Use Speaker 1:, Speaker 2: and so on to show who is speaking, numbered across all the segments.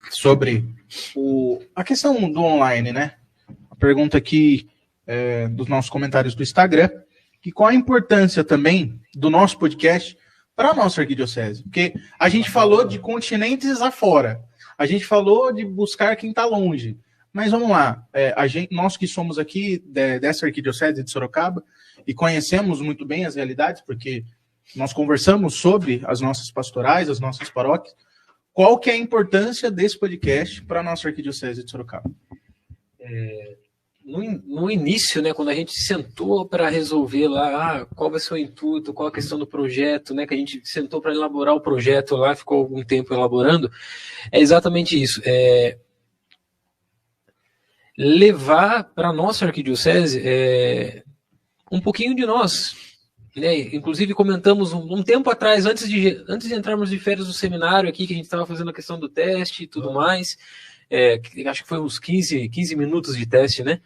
Speaker 1: sobre a questão do online, né? A pergunta aqui dos nossos comentários do Instagram, e qual a importância também do nosso podcast para a nossa arquidiocese. Porque a gente falou de continentes afora, a gente falou de buscar quem está longe, mas vamos lá, nós que somos aqui dessa arquidiocese de Sorocaba e conhecemos muito bem as realidades, porque nós conversamos sobre as nossas pastorais, as nossas paróquias, qual que é a importância desse podcast para a nossa arquidiocese de Sorocaba?
Speaker 2: No início, né, quando a gente sentou para resolver lá qual vai ser o intuito, qual a questão do projeto, né, que a gente sentou para elaborar o projeto lá, ficou algum tempo elaborando, é exatamente isso. Levar para a nossa arquidiocese um pouquinho de nós. Né? Inclusive comentamos um tempo atrás, antes de entrarmos de férias do seminário aqui, que a gente estava fazendo a questão do teste e tudo mais, acho que foi uns 15 minutos de teste, né?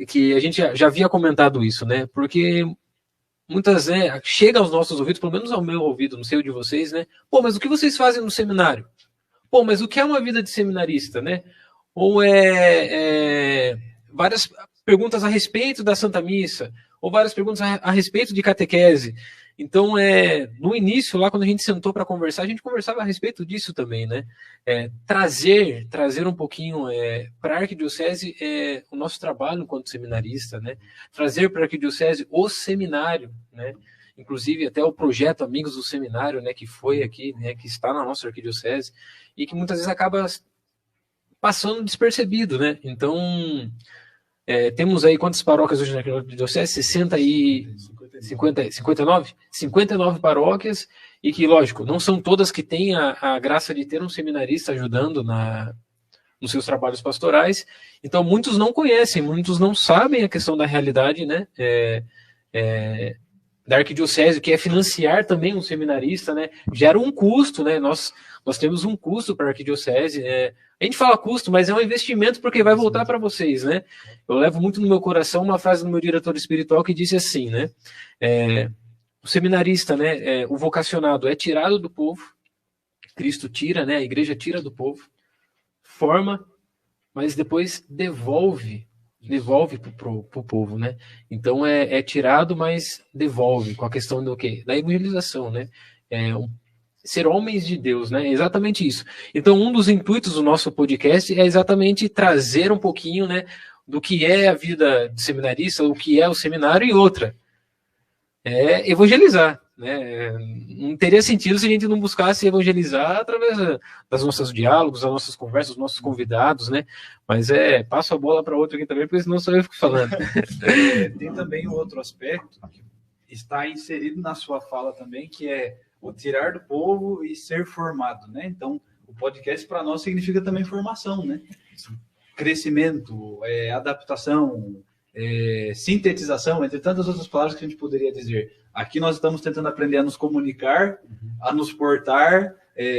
Speaker 2: Que a gente já havia comentado isso, né? Porque muitas vezes chega aos nossos ouvidos, pelo menos ao meu ouvido, não sei o de vocês, né? Pô, mas o que vocês fazem no seminário? Pô, mas o que é uma vida de seminarista, né? Ou várias perguntas a respeito da Santa Missa, ou várias perguntas a respeito de catequese. Então, no início, lá quando a gente sentou para conversar, a gente conversava a respeito disso também, né? Trazer um pouquinho para a arquidiocese o nosso trabalho enquanto seminarista, né? Trazer para a arquidiocese o seminário, né? Inclusive até o projeto Amigos do Seminário, né? Que foi aqui, né? Que está na nossa arquidiocese e que muitas vezes acaba passando despercebido, né? Então, temos aí quantas paróquias hoje na arquidiocese? 59 paróquias, e que, lógico, não são todas que têm a graça de ter um seminarista ajudando nos seus trabalhos pastorais. Então, muitos não conhecem, muitos não sabem a questão da realidade, né? Da arquidiocese, que é financiar também um seminarista, né? Gera um custo, né? Nós temos um custo para a arquidiocese. A gente fala custo, mas é um investimento porque vai voltar para vocês, né? Eu levo muito no meu coração uma frase do meu diretor espiritual que disse assim, né? O seminarista, né? O vocacionado é tirado do povo, Cristo tira, né? A igreja tira do povo, forma, mas depois devolve para o povo, né? Então é tirado, mas devolve, com a questão do quê? Da evangelização, né? Ser homens de Deus, né? É exatamente isso. Então, um dos intuitos do nosso podcast é exatamente trazer um pouquinho, né, do que é a vida de seminarista, o que é o seminário, e outra, evangelizar, né? Não teria sentido se a gente não buscasse evangelizar através das nossos diálogos, das nossas conversas, dos nossos convidados, né? Mas passo a bola para outro aqui também, porque senão só eu fico falando.
Speaker 3: Tem também um outro aspecto que está inserido na sua fala também, que é o tirar do povo e ser formado, né? Então, o podcast para nós significa também formação, né? Crescimento, adaptação, sintetização, entre tantas outras palavras que a gente poderia dizer. Aqui nós estamos tentando aprender a nos comunicar, a nos portar,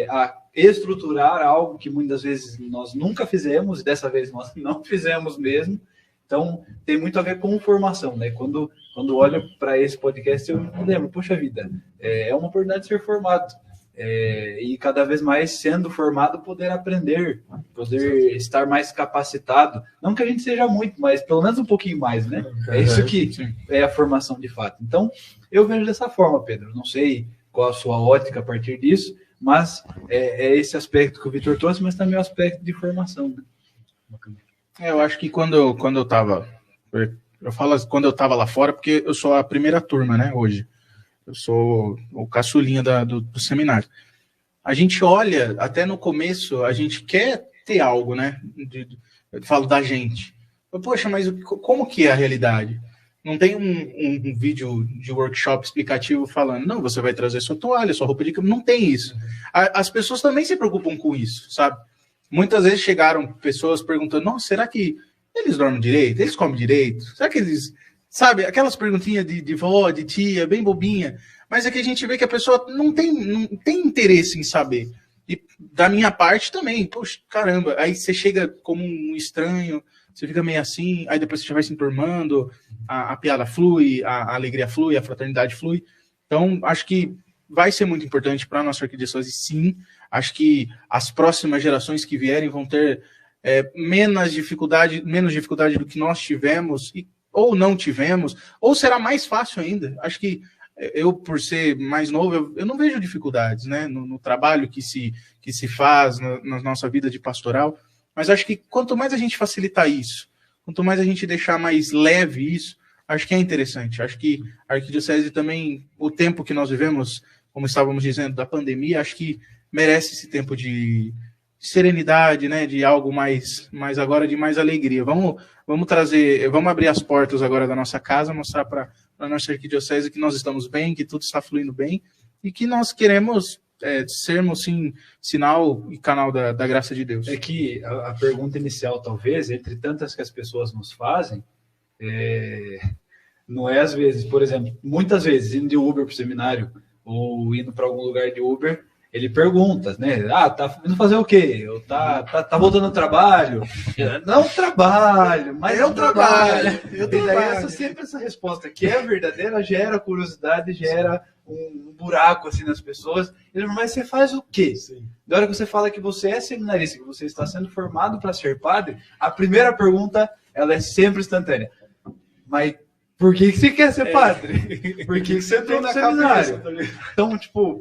Speaker 3: a estruturar algo que muitas vezes nós nunca fizemos, e dessa vez nós não fizemos mesmo. Então, tem muito a ver com formação, né? Quando olho para esse podcast, eu me lembro, poxa vida, é uma oportunidade de ser formado. E cada vez mais sendo formado, poder aprender, poder estar mais capacitado. Não que a gente seja muito, mas pelo menos um pouquinho mais, né? É isso que é a formação de fato. Então, eu vejo dessa forma, Pedro. Não sei qual a sua ótica a partir disso, mas é esse aspecto que o Vitor trouxe, mas também o aspecto de formação, né?
Speaker 1: Eu acho que quando eu estava... Eu falo quando eu estava lá fora, porque eu sou a primeira turma, né, hoje. Eu sou o caçulinha do seminário. A gente olha, até no começo, a gente quer ter algo, né? Eu falo da gente. Poxa, mas como que é a realidade? Não tem um vídeo de workshop explicativo falando, não, você vai trazer sua toalha, sua roupa de cama. Não tem isso. As pessoas também se preocupam com isso, sabe? Muitas vezes chegaram pessoas perguntando, nossa, será que eles dormem direito? Eles comem direito? Será que eles... Sabe, aquelas perguntinhas de vó, de tia, bem bobinha, mas é que a gente vê que a pessoa não tem interesse em saber. E da minha parte também, poxa, caramba, aí você chega como um estranho, você fica meio assim, aí depois você já vai se enturmando, a piada flui, a alegria flui, a fraternidade flui. Então, acho que vai ser muito importante para a nossa arquidiocese, sim, Acho que as próximas gerações que vierem vão ter menos dificuldade do que nós tivemos, ou não tivemos, ou será mais fácil ainda. Acho que eu, por ser mais novo, eu não vejo dificuldades, né, no trabalho que se faz na nossa vida de pastoral, mas acho que quanto mais a gente facilitar isso, quanto mais a gente deixar mais leve isso, acho que é interessante. Acho que a Arquidiocese também, o tempo que nós vivemos, como estávamos dizendo, da pandemia, acho que merece esse tempo de serenidade, né, de algo mais agora, de mais alegria. Vamos abrir as portas agora da nossa casa, mostrar para a nossa Arquidiocese que nós estamos bem, que tudo está fluindo bem e que nós queremos sermos, sim, sinal e canal da graça de Deus.
Speaker 3: É que a pergunta inicial, talvez, entre tantas que as pessoas nos fazem, não é às vezes, por exemplo, muitas vezes, indo de Uber para o seminário ou indo para algum lugar de Uber, ele pergunta, né? Tá indo fazer o quê? Tá voltando ao trabalho? Não trabalho, mas eu trabalho. E daí sempre essa resposta, que é verdadeira, gera curiosidade, gera um buraco assim nas pessoas. Mas você faz o quê? Sim. Da hora que você fala que você é seminarista, que você está sendo formado para ser padre, a primeira pergunta, ela é sempre instantânea. Mas por que você quer ser padre? Por que você entrou na seminário? Então, tipo,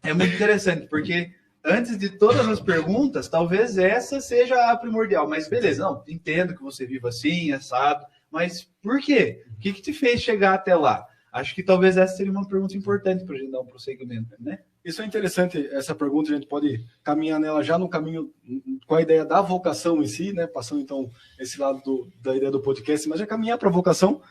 Speaker 3: é muito interessante, porque antes de todas as perguntas, talvez essa seja a primordial. Mas beleza, não, entendo que você viva assim, assado, mas por quê? O que te fez chegar até lá? Acho que talvez essa seria uma pergunta importante para a gente dar um prosseguimento, né?
Speaker 4: Isso é interessante, essa pergunta, a gente pode caminhar nela já no caminho com a ideia da vocação em si, né? Passando então esse lado da ideia do podcast, mas já caminhar para a vocação,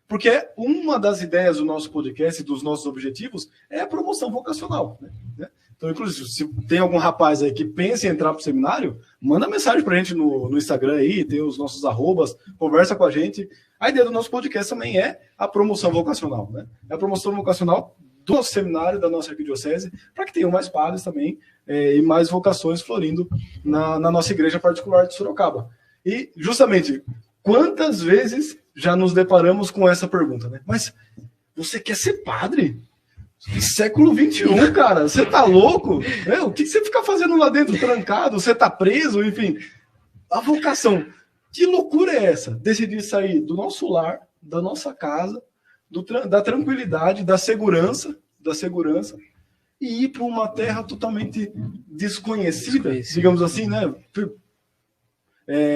Speaker 4: porque uma das ideias do nosso podcast, dos nossos objetivos, é a promoção vocacional, né? Então, inclusive, se tem algum rapaz aí que pensa em entrar para o seminário, manda mensagem para a gente no Instagram aí, tem os nossos arrobas, conversa com a gente. A ideia do nosso podcast também é a promoção vocacional, né? É a promoção vocacional do nosso seminário, da nossa arquidiocese, para que tenham mais padres também e mais vocações florindo na nossa igreja particular de Sorocaba. E, justamente, quantas vezes já nos deparamos com essa pergunta, né? Mas você quer ser padre? Século XXI, cara, você tá louco? O que você fica fazendo lá dentro trancado? Você tá preso? Enfim, a vocação. Que loucura é essa? Decidir sair do nosso lar, da nossa casa, da tranquilidade, da segurança, e ir para uma terra totalmente desconhecida, digamos assim, né?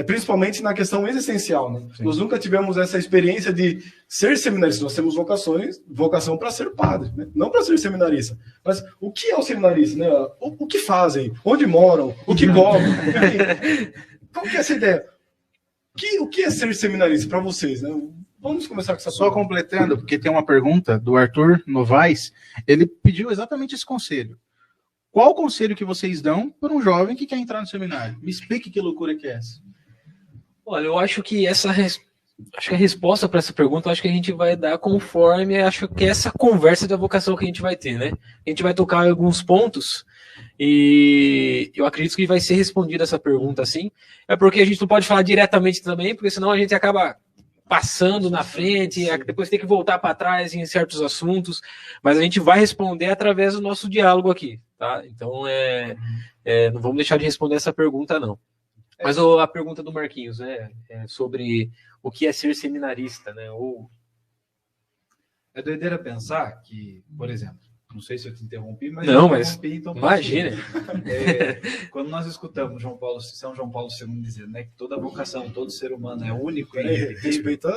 Speaker 4: Principalmente na questão existencial, né? Nós nunca tivemos essa experiência de ser seminarista. Nós temos vocação para ser padre, né? Não para ser seminarista. Mas o que é o seminarista, né? O que fazem? Onde moram? O que comem? Qual que é essa ideia? O que é ser seminarista para vocês, né? Vamos começar com essa
Speaker 1: Só completando, porque tem uma pergunta do Arthur Novaes. Ele pediu exatamente esse conselho. Qual o conselho que vocês dão para um jovem que quer entrar no seminário? Me explique que loucura que é essa.
Speaker 2: Olha, eu acho que a resposta para essa pergunta, acho que a gente vai dar conforme, acho que essa conversa da vocação que a gente vai ter, né? A gente vai tocar alguns pontos e eu acredito que vai ser respondida essa pergunta assim. É porque a gente não pode falar diretamente também, porque senão a gente acaba passando na frente, depois tem que voltar para trás em certos assuntos, mas a gente vai responder através do nosso diálogo aqui, tá? Então, não vamos deixar de responder essa pergunta, não. Mas a pergunta do Marquinhos, né, sobre o que é ser seminarista, né?
Speaker 3: É doideira pensar que, por exemplo, não sei se eu te interrompi, mas
Speaker 2: não,
Speaker 3: então
Speaker 2: imagina.
Speaker 3: Quando nós escutamos São João Paulo II dizer, né, que toda vocação, todo ser humano é único.
Speaker 4: Respeita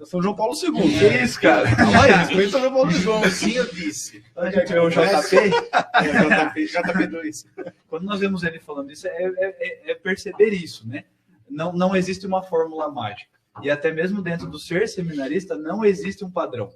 Speaker 4: São João Paulo II.
Speaker 3: Que isso, cara?
Speaker 4: Respeita São João Paulo II.
Speaker 1: Sim, eu disse.
Speaker 3: A gente vê o JP.
Speaker 1: JP2.
Speaker 3: Quando nós vemos ele falando isso, é perceber isso, né? Não existe uma fórmula mágica. E até mesmo dentro do ser seminarista, não existe um padrão.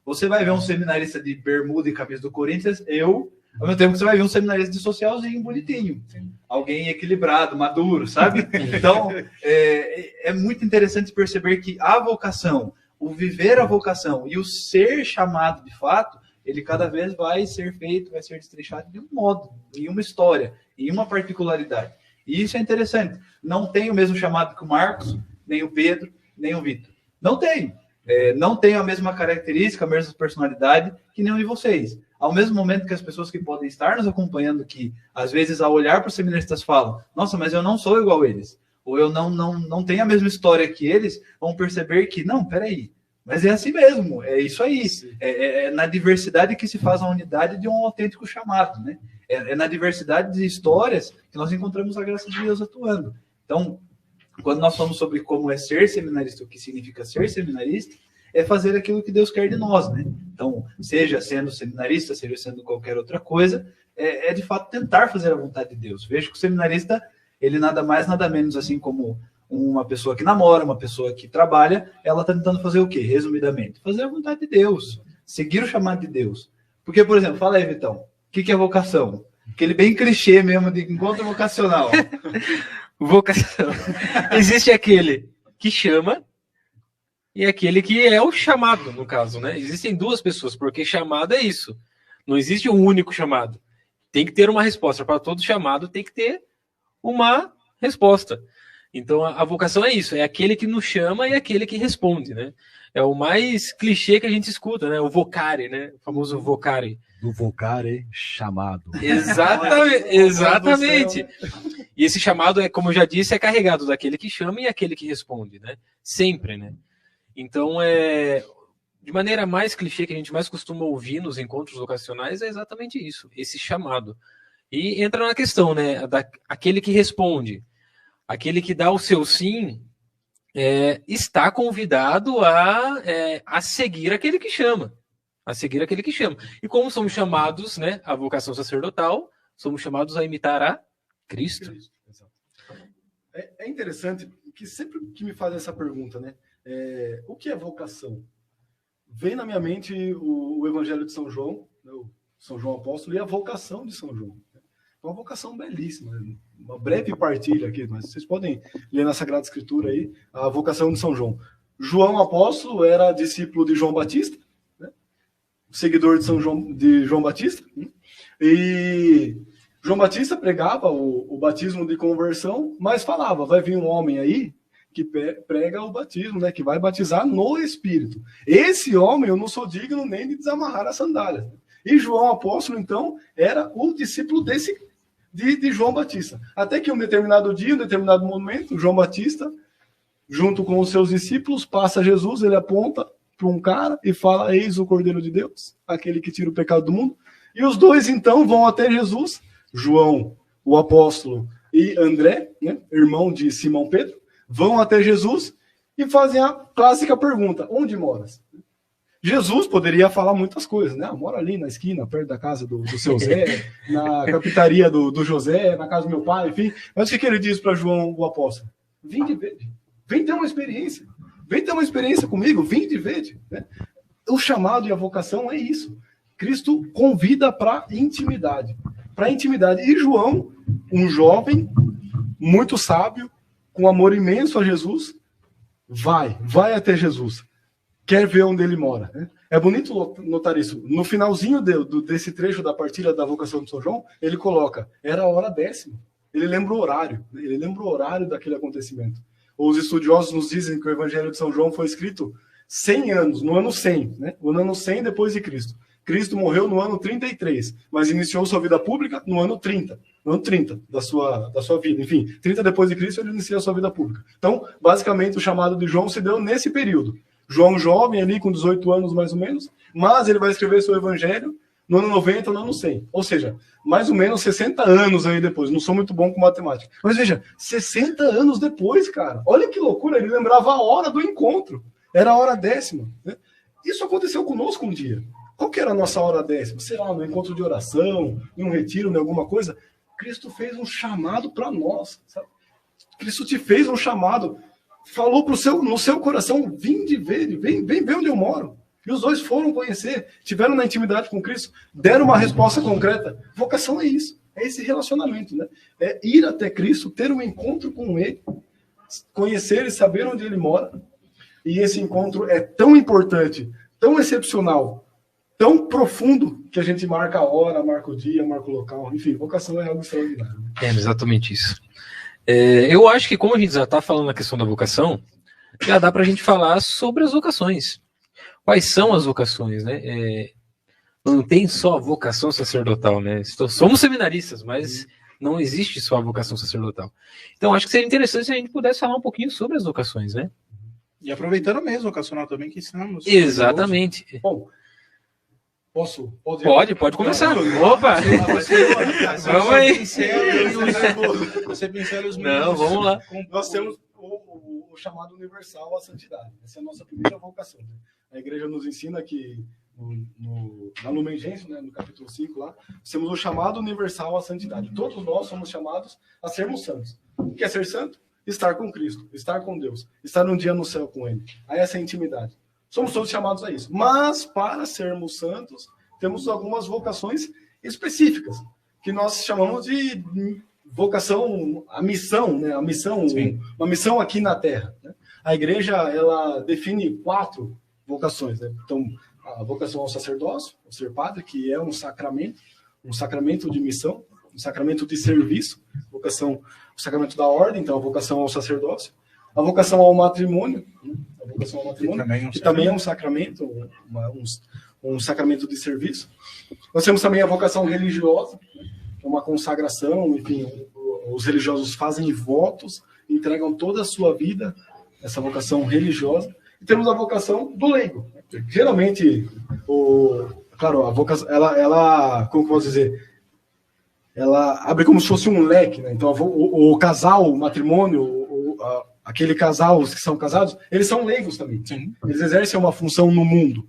Speaker 3: Você vai ver um seminarista de bermuda e camisa do Corinthians, ao mesmo tempo que você vai ver um seminarista de socialzinho, bonitinho. Alguém equilibrado, maduro, sabe? Então, é muito interessante perceber que a vocação, o viver a vocação e o ser chamado de fato, ele cada vez vai ser feito, vai ser destrechado de um modo, em uma história, em uma particularidade. E isso é interessante. Não tem o mesmo chamado que o Marcos, nem o Pedro, nem o Vitor. Não tem. não tenho a mesma característica, a mesma personalidade que nenhum de vocês. Ao mesmo momento que as pessoas que podem estar nos acompanhando, que às vezes ao olhar para os seminaristas falam, nossa, mas eu não sou igual a eles, ou eu não tenho a mesma história que eles, vão perceber que, não, peraí, mas é assim mesmo, é isso aí. É na diversidade que se faz a unidade de um autêntico chamado, né? É na diversidade de histórias que nós encontramos a graça de Deus atuando. Então, quando nós falamos sobre como é ser seminarista, o que significa ser seminarista, é fazer aquilo que Deus quer de nós, né? Então, seja sendo seminarista, seja sendo qualquer outra coisa, é de fato tentar fazer a vontade de Deus. Vejo que o seminarista, ele nada mais, nada menos, assim como uma pessoa que namora, uma pessoa que trabalha, ela está tentando fazer o quê? Resumidamente, fazer a vontade de Deus, seguir o chamado de Deus. Porque, por exemplo, fala aí, Vitão, o que é vocação? Aquele bem clichê mesmo de encontro vocacional.
Speaker 2: Vocação. Existe aquele que chama e aquele que é o chamado, no caso, né? Existem duas pessoas, porque chamado é isso. Não existe um único chamado. Tem que ter uma resposta. Para todo chamado tem que ter uma resposta. Então, a vocação é isso. É aquele que nos chama e aquele que responde, né? É o mais clichê que a gente escuta, né? O vocare, né? O famoso vocare.
Speaker 5: Do vocare, chamado.
Speaker 2: Exatamente. Exatamente. E esse chamado, como eu já disse, é carregado daquele que chama e aquele que responde, né? Sempre, né? Então, de maneira mais clichê que a gente mais costuma ouvir nos encontros vocacionais é exatamente isso, esse chamado. E entra na questão, né? Aquele que responde, aquele que dá o seu sim, está convidado a seguir aquele que chama. A seguir aquele que chama. E como somos chamados, né, a vocação sacerdotal, somos chamados a imitar a Cristo.
Speaker 4: É interessante que sempre que me fazem essa pergunta, né? O que é vocação? Vem na minha mente o Evangelho de São João, né, o São João Apóstolo, e a vocação de São João. É uma vocação belíssima, uma breve partilha aqui, mas vocês podem ler na Sagrada Escritura aí a vocação de São João. João Apóstolo era discípulo de João Batista, né, seguidor de João Batista, e João Batista pregava o batismo de conversão, mas falava, vai vir um homem aí que prega o batismo, né, que vai batizar no Espírito. Esse homem eu não sou digno nem de desamarrar as sandálias. E João Apóstolo, então, era o discípulo de João Batista. Até que um determinado dia, um determinado momento, João Batista, junto com os seus discípulos, passa Jesus, ele aponta para um cara e fala, eis o Cordeiro de Deus, aquele que tira o pecado do mundo. E os dois, então, vão até Jesus, João, o apóstolo, e André, né, irmão de Simão Pedro, vão até Jesus e fazem a clássica pergunta, onde moras? Jesus poderia falar muitas coisas, né? Mora ali na esquina, perto da casa do seu Zé, na capitaria do José, na casa do meu pai, enfim. Mas o que ele diz para João, o apóstolo? Vem de verde. Vem ter uma experiência. Vem ter uma experiência comigo, vem de verde. Né? O chamado e a vocação é isso. Cristo convida para intimidade. Para intimidade. E João, um jovem, muito sábio, com amor imenso a Jesus, vai até Jesus. Quer ver onde ele mora. Né? É bonito notar isso. No finalzinho desse trecho da partilha da vocação de São João, ele coloca, era a hora 10ª. Ele lembra o horário. Né? Ele lembra o horário daquele acontecimento. Os estudiosos nos dizem que o Evangelho de São João foi escrito 100 anos, no ano 100. Né? No ano 100 depois de Cristo. Cristo morreu no ano 33, mas iniciou sua vida pública no ano 30. No ano 30 da sua vida. Enfim, 30 depois de Cristo ele inicia a sua vida pública. Então, basicamente, o chamado de João se deu nesse período. João jovem ali, com 18 anos mais ou menos, mas ele vai escrever seu evangelho no ano 90 ou no ano 100. Ou seja, mais ou menos 60 anos aí depois. Não sou muito bom com matemática. Mas veja, 60 anos depois, cara. Olha que loucura, ele lembrava a hora do encontro. Era a hora 10ª. Né? Isso aconteceu conosco um dia. Qual que era a nossa hora 10ª? Sei lá, no encontro de oração, em um retiro, em alguma coisa. Cristo fez um chamado para nós. Sabe? Cristo te fez um chamado. Falou no seu coração, vem ver onde eu moro. E os dois foram conhecer, tiveram na intimidade com Cristo, deram uma resposta concreta. Vocação é isso, é esse relacionamento, né? É ir até Cristo, ter um encontro com Ele, conhecer e saber onde Ele mora. E esse encontro é tão importante, tão excepcional, tão profundo, que a gente marca a hora, marca o dia, marca o local. Enfim, vocação é algo extraordinário.
Speaker 2: É exatamente isso. Eu acho que, como a gente já está falando na questão da vocação, já dá para a gente falar sobre as vocações. Quais são as vocações, né? Não tem só a vocação sacerdotal, né? Somos seminaristas, mas não existe só a vocação sacerdotal. Então, acho que seria interessante se a gente pudesse falar um pouquinho sobre as vocações, né?
Speaker 1: E aproveitando o mês vocacional também que ensinamos.
Speaker 2: Exatamente.
Speaker 4: Bom,
Speaker 2: Pode começar. Opa! Vamos aí.
Speaker 1: Você pincela os
Speaker 2: Não, vamos lá.
Speaker 4: Nós temos o chamado universal à santidade. Essa é a nossa primeira vocação. Né? A igreja nos ensina que na Lumen Gentium, né, no capítulo 5 lá, temos o chamado universal à santidade. Todos nós somos chamados a sermos santos. O que é ser santo? Estar com Cristo, estar com Deus, estar um dia no céu com Ele. Aí essa é a intimidade. Somos todos chamados a isso. Mas, para sermos santos, temos algumas vocações específicas, que nós chamamos de vocação, a missão, né? A missão, uma missão aqui na Terra. Né? A igreja, ela define 4 vocações. Né? Então, a vocação ao sacerdócio, ao ser padre, que é um sacramento de missão, um sacramento de serviço, o sacramento da ordem, então a vocação ao sacerdócio, a vocação ao matrimônio, né? A vocação ao matrimônio, que também é um sacramento, um sacramento de serviço. Nós temos também a vocação religiosa, né? Que é uma consagração, enfim, os religiosos fazem votos, entregam toda a sua vida, essa vocação religiosa. E temos a vocação do leigo. Geralmente, claro, a vocação, ela como posso dizer, ela abre como se fosse um leque, né? Então, o casal, o matrimônio, aquele casal, os que são casados, eles são leigos também. Sim. Eles exercem uma função no mundo,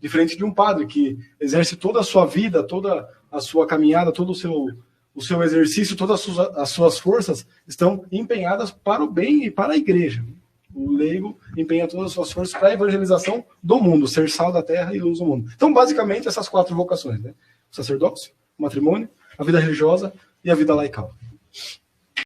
Speaker 4: diferente de um padre que exerce toda a sua vida, toda a sua caminhada, todo o seu exercício, todas as suas forças estão empenhadas para o bem e para a igreja. O leigo empenha todas as suas forças para a evangelização do mundo, ser sal da terra e luz do mundo. Então, basicamente, essas 4 vocações, né? O sacerdócio, o matrimônio, a vida religiosa e a vida laical.